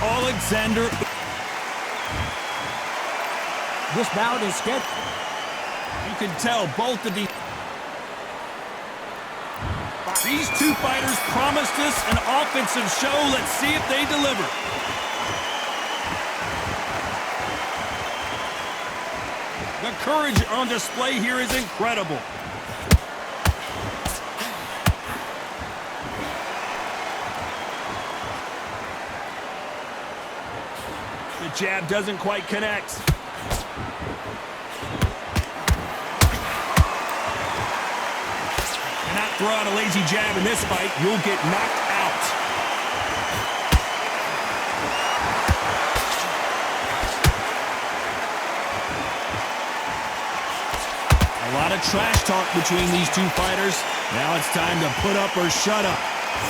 Alexander. This bout is scheduled. You can tell both of these two fighters promised us an offensive show. Let's see if they deliver. The courage on display here is incredible. The jab doesn't quite connect. Cannot throw out a lazy jab in this fight. You'll get knocked out. A lot of trash talk between these two fighters. Now it's time to put up or shut up.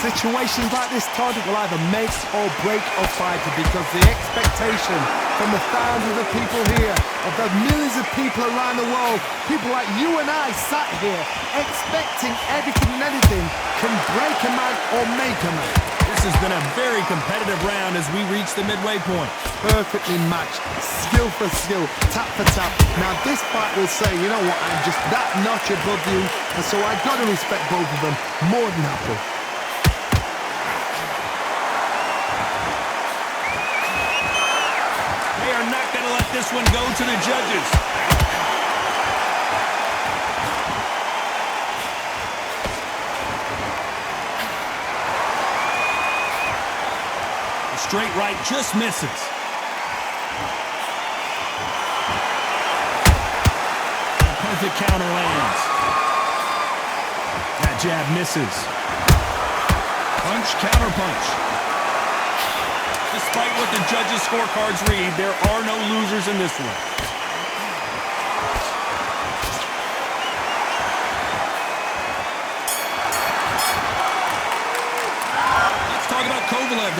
Situations like this, Todd, will either make or break a fighter because the expectation from the thousands of people here, of the millions of people around the world, people like you and I sat here expecting everything and anything can break a man or make a man. This has been a very competitive round as we reach the midway point. Perfectly matched, skill for skill, tap for tap. Now this fight will say, you know what, I'm just that notch above you, and so I got to respect both of them more than happy. Not going to let this one go to the judges. The straight right just misses. A perfect counter lands. That jab misses. Punch, counter punch. Despite what the judges' scorecards read, there are no losers in this one. Let's talk about Kovalev.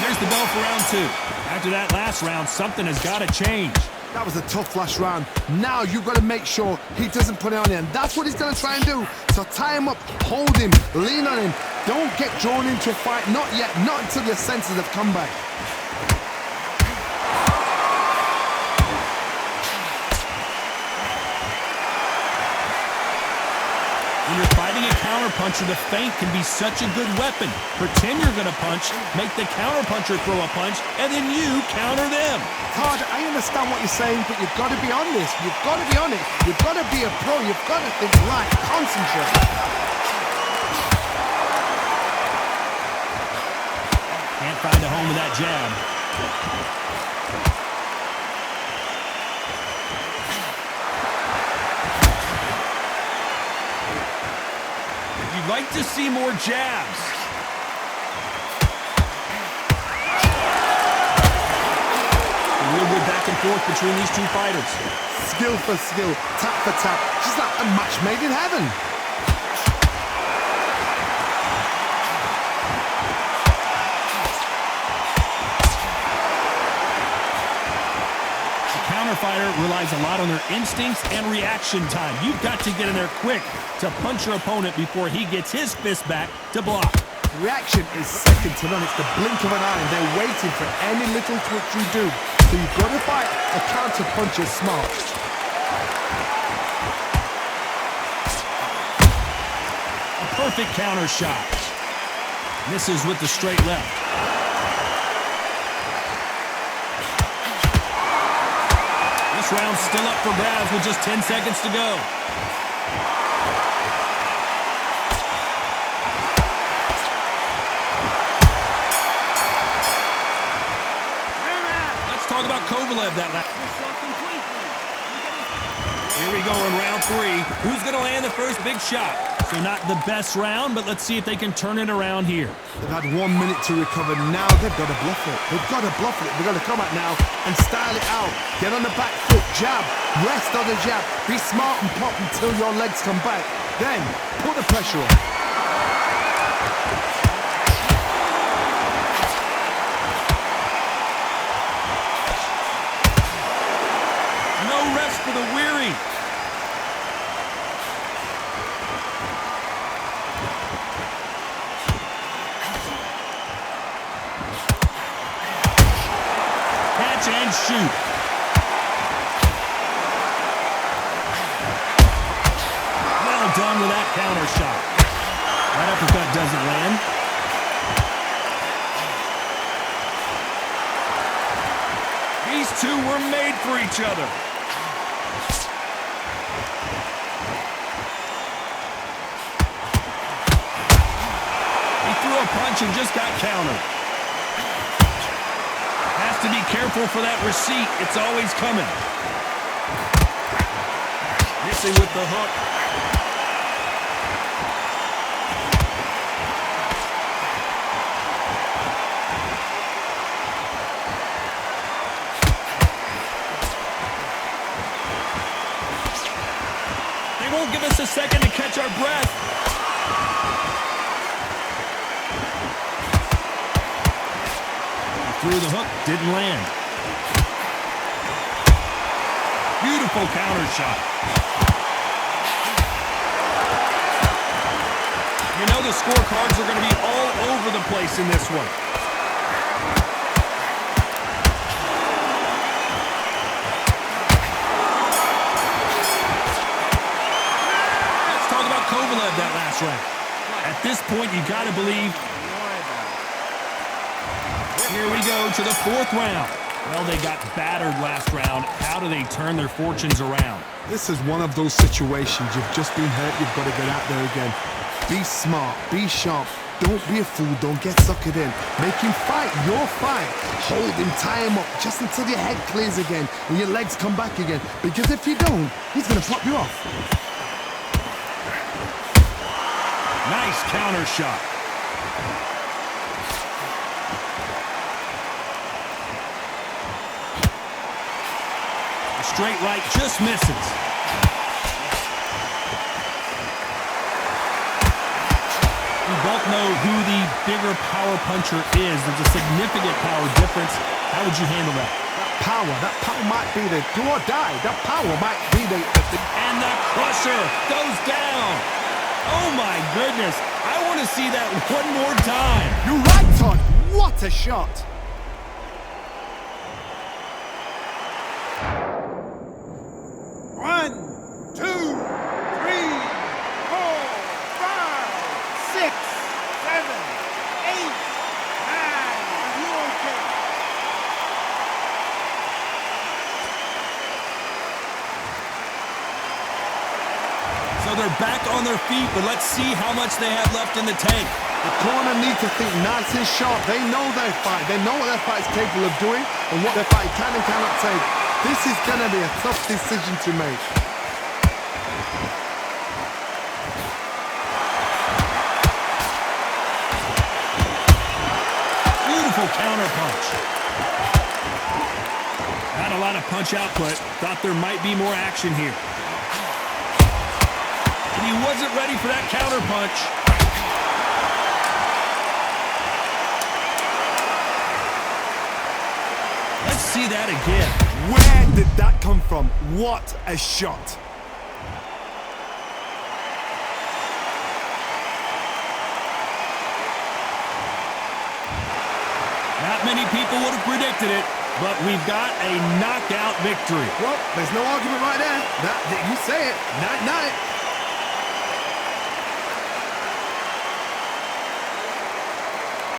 There's the bell for round two. After that last round, something has got to change. That was a tough last round. Now you've got to make sure he doesn't put it on him. That's what he's going to try and do. So tie him up, hold him, lean on him. Don't get drawn into a fight. Not yet. Not until your senses have come back. When you're fighting a counterpuncher, the feint can be such a good weapon. Pretend you're going to punch, make the counterpuncher throw a punch, and then you counter them. Todd, I understand what you're saying, but you've got to be on this. You've got to be on it. You've got to be a pro. You've got to think right. Concentrate. Can't find a home with that jab. You'd like to see more jabs. A real good back and forth between these two fighters. Skill for skill, tap for tap, just like a match made in heaven. Fighter relies a lot on their instincts and reaction time. You've got to get in there quick to punch your opponent before he gets his fist back to block. Reaction is second to none. It's the blink of an eye, and they're waiting for any little twitch you do. So you've got to fight a counter puncher smart. A perfect counter shot. Misses with the straight left. This round's still up for grabs with just 10 seconds to go. Let's talk about Kovalev that last. Here we go in round three. Who's going to land the first big shot? So not the best round, but let's see if they can turn it around here. They've had 1 minute to recover. Now they've got to bluff it. They've got to bluff it. They've got to come out now and style it out. Get on the back foot, jab, rest on the jab. Be smart and pop until your legs come back. Then put the pressure on. No rest for the weary. and shoot. Well done with that counter shot. That uppercut doesn't land. These two were made for each other. He threw a punch and just got countered. Has to be careful for that receipt. It's always coming. Missing with the hook. They won't give us a second to catch our breath. Threw the hook, didn't land. Beautiful counter shot. You know the scorecards are going to be all over the place in this one. Let's talk about Kovalev that last round. At this point, you got to believe. Here we go to the fourth round. Well, they got battered last round. How do they turn their fortunes around? This is one of those situations. You've just been hurt. You've got to get out there again. Be smart. Be sharp. Don't be a fool. Don't get suckered in. Make him fight your fight. Hold him. Tie him up just until your head clears again and your legs come back again. Because if you don't, he's going to pop you off. Nice counter shot. Straight right just misses. We both know who the bigger power puncher is. There's a significant power difference. How would you handle that? That power might be the do or die. That power might be the... And the crusher goes down. Oh my goodness. I want to see that one more time. You're right, Todd. What a shot. So they're back on their feet, but let's see how much they have left in the tank. The corner need to think nice and sharp. They know their fight. They know what their fight is capable of doing and what their fight can and cannot take. This is going to be a tough decision to make. Beautiful counter punch. Not a lot of punch output. Thought there might be more action here. And he wasn't ready for that counter punch. Let's see that again. Where did that come from? What a shot. Not many people would have predicted it, but we've got a knockout victory. Well, there's no argument right there. You say it. Night-night.